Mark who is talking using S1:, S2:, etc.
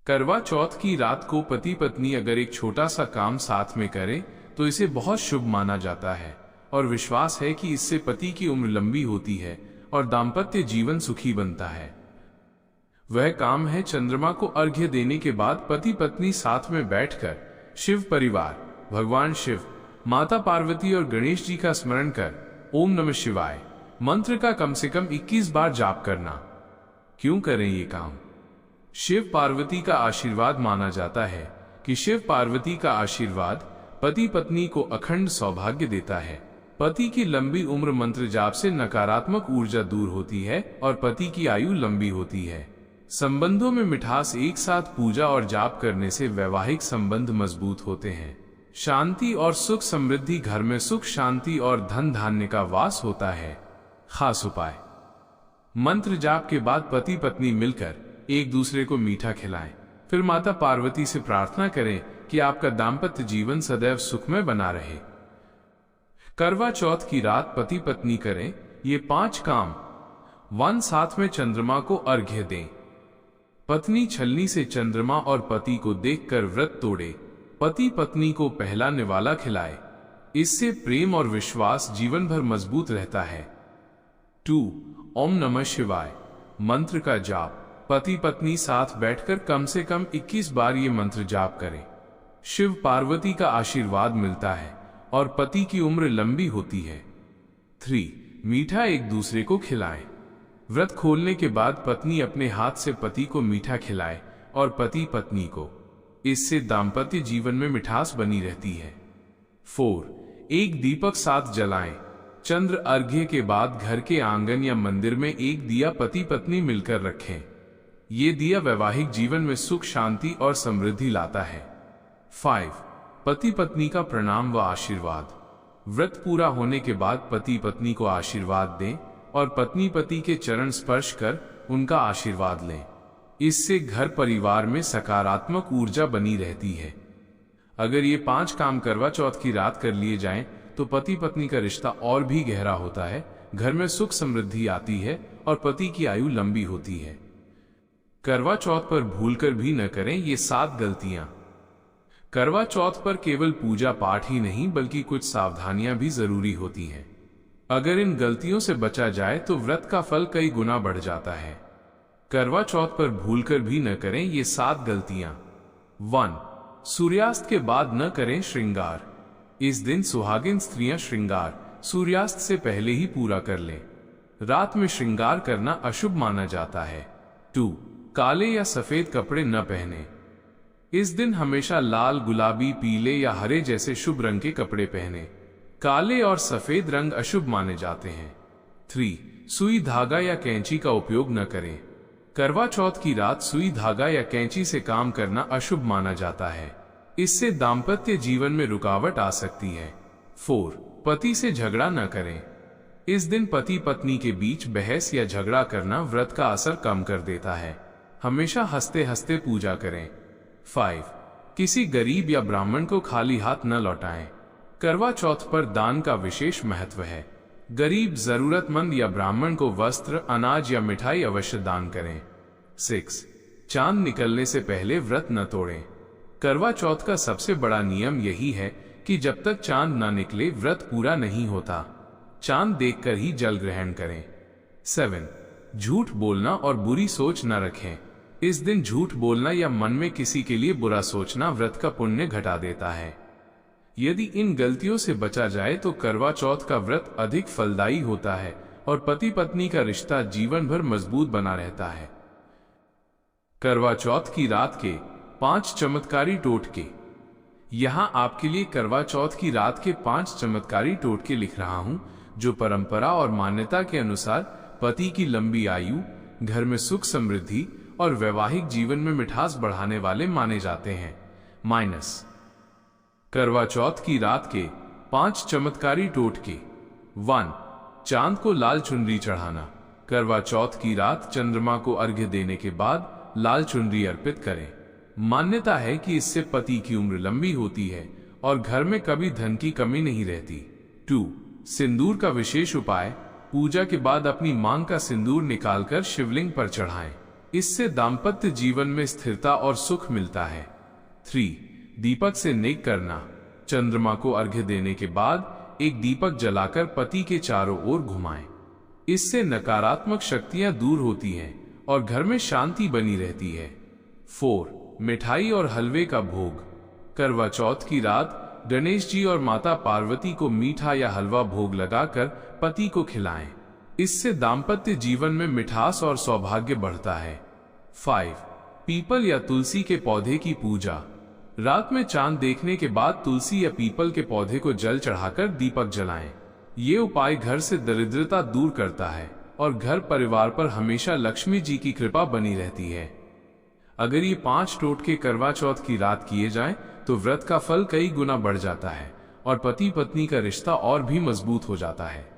S1: करवा चौथ की रात को पति पत्नी अगर एक छोटा सा काम साथ में करें तो इसे बहुत शुभ माना जाता है और विश्वास है कि इससे पति की उम्र लंबी होती है और दाम्पत्य जीवन सुखी बनता है। वह काम है चंद्रमा को अर्घ्य देने के बाद पति पत्नी साथ में बैठकर शिव परिवार, भगवान शिव, माता पार्वती और गणेश जी का स्मरण कर ओम नमः शिवाय मंत्र का कम से कम 21 बार जाप करना। क्यों करें ये काम? शिव पार्वती का आशीर्वाद माना जाता है कि शिव पार्वती का आशीर्वाद पति पत्नी को अखंड सौभाग्य देता है। पति की लंबी उम्र मंत्र जाप से नकारात्मक ऊर्जा दूर होती है और पति की आयु लंबी होती है। संबंधों में मिठास, एक साथ पूजा और जाप करने से वैवाहिक संबंध मजबूत होते हैं। शांति और सुख समृद्धि, घर में सुख शांति और धन धान्य का वास होता है। खास उपाय: मंत्र जाप के बाद पति पत्नी मिलकर एक दूसरे को मीठा खिलाएं। फिर माता पार्वती से प्रार्थना करें कि आपका दाम्पत्य जीवन सदैव सुखमय बना रहे। करवा चौथ की रात पति पत्नी करें ये 5 काम। 1. साथ में चंद्रमा को अर्घ्य दें। पत्नी छलनी से चंद्रमा और पति को देखकर व्रत तोड़े। पति पत्नी को पहला निवाला खिलाए। इससे प्रेम और विश्वास जीवन भर मजबूत रहता है। 2. ओम नमः शिवाय मंत्र का जाप। पति पत्नी साथ बैठकर कम से कम 21 बार ये मंत्र जाप करें। शिव पार्वती का आशीर्वाद मिलता है और पति की उम्र लंबी होती है। 3. मीठा एक दूसरे को खिलाएं। व्रत खोलने के बाद पत्नी अपने हाथ से पति को मीठा खिलाए और पति पत्नी को। इससे दाम्पत्य जीवन में मिठास बनी रहती है। 4. एक दीपक साथ जलाएं। चंद्र अर्घ्य के बाद घर के आंगन या मंदिर में एक दिया पति पत्नी मिलकर रखें। ये दिया वैवाहिक जीवन में सुख शांति और समृद्धि लाता है। 5. पति पत्नी का प्रणाम व आशीर्वाद। व्रत पूरा होने के बाद पति पत्नी को आशीर्वाद दें और पत्नी पति के चरण स्पर्श कर उनका आशीर्वाद लें। इससे घर परिवार में सकारात्मक ऊर्जा बनी रहती है। अगर ये 5 काम करवा चौथ की रात कर लिए जाएं तो पति पत्नी का रिश्ता और भी गहरा होता है, घर में सुख समृद्धि आती है और पति की आयु लंबी होती है। करवा चौथ पर भूलकर भी न करें ये 7 गलतियां। करवा चौथ पर केवल पूजा पाठ ही नहीं बल्कि कुछ सावधानियां भी जरूरी होती हैं। अगर इन गलतियों से बचा जाए तो व्रत का फल कई गुना बढ़ जाता है। करवा चौथ पर भूलकर भी न करें ये 7 गलतियां। 1. सूर्यास्त के बाद न करें श्रृंगार। इस दिन सुहागिन स्त्रियां श्रृंगार सूर्यास्त से पहले ही पूरा कर लें। रात में श्रृंगार करना अशुभ माना जाता है। 2. काले या सफेद कपड़े न पहने। इस दिन हमेशा लाल, गुलाबी, पीले या हरे जैसे शुभ रंग के कपड़े पहने। काले और सफेद रंग अशुभ माने जाते हैं। 3. सुई धागा या कैंची का उपयोग न करें। करवा चौथ की रात सुई धागा या कैंची से काम करना अशुभ माना जाता है। इससे दाम्पत्य जीवन में रुकावट आ सकती है। 4. पति से झगड़ा न करें। इस दिन पति पत्नी के बीच बहस या झगड़ा करना व्रत का असर कम कर देता है। हमेशा हंसते हंसते पूजा करें। 5. किसी गरीब या ब्राह्मण को खाली हाथ न लौटाएं। करवा चौथ पर दान का विशेष महत्व है। गरीब, जरूरतमंद या ब्राह्मण को वस्त्र, अनाज या मिठाई अवश्य दान करें। 6. चांद निकलने से पहले व्रत न तोड़ें। करवा चौथ का सबसे बड़ा नियम यही है कि जब तक चांद न निकले व्रत पूरा नहीं होता। चांद देखकर ही जल ग्रहण करें। 7. झूठ बोलना और बुरी सोच न रखें। इस दिन झूठ बोलना या मन में किसी के लिए बुरा सोचना व्रत का पुण्य घटा देता है। यदि इन गलतियों से बचा जाए तो करवा चौथ का व्रत अधिक फलदायी होता है और पति पत्नी का रिश्ता जीवन भर मजबूत बना रहता है। करवा चौथ की रात के 5 चमत्कारी टोटके। यहाँ आपके लिए करवा चौथ की रात के 5 चमत्कारी टोटके लिख रहा हूँ जो परंपरा और मान्यता के अनुसार पति की लंबी आयु, घर में सुख समृद्धि और वैवाहिक जीवन में मिठास बढ़ाने वाले माने जाते हैं। करवा चौथ की रात के 5 चमत्कारी टोटके। 1. चांद को लाल चुनरी चढ़ाना। करवा चौथ की रात चंद्रमा को अर्घ्य देने के बाद लाल चुनरी अर्पित करें। मान्यता है कि इससे पति की उम्र लंबी होती है और घर में कभी धन की कमी नहीं रहती। 2. सिंदूर का विशेष उपाय। पूजा के बाद अपनी मांग का सिंदूर निकालकर शिवलिंग पर चढ़ाएं। इससे दाम्पत्य जीवन में स्थिरता और सुख मिलता है। 3. दीपक से नेक करना। चंद्रमा को अर्घ्य देने के बाद एक दीपक जलाकर पति के चारों ओर घुमाएं। इससे नकारात्मक शक्तियां दूर होती हैं और घर में शांति बनी रहती है। 4. मिठाई और हलवे का भोग। करवा चौथ की रात गणेश जी और माता पार्वती को मीठा या हलवा भोग लगाकर पति को खिलाएं। इससे दाम्पत्य जीवन में मिठास और सौभाग्य बढ़ता है। 5. पीपल या तुलसी के पौधे की पूजा। रात में चांद देखने के बाद तुलसी या पीपल के पौधे को जल चढ़ाकर दीपक जलाएं। ये उपाय घर से दरिद्रता दूर करता है और घर परिवार पर हमेशा लक्ष्मी जी की कृपा बनी रहती है। अगर ये 5 टोटके करवा चौथ की रात किए जाएं, तो व्रत का फल कई गुना बढ़ जाता है और पति पत्नी का रिश्ता और भी मजबूत हो जाता है।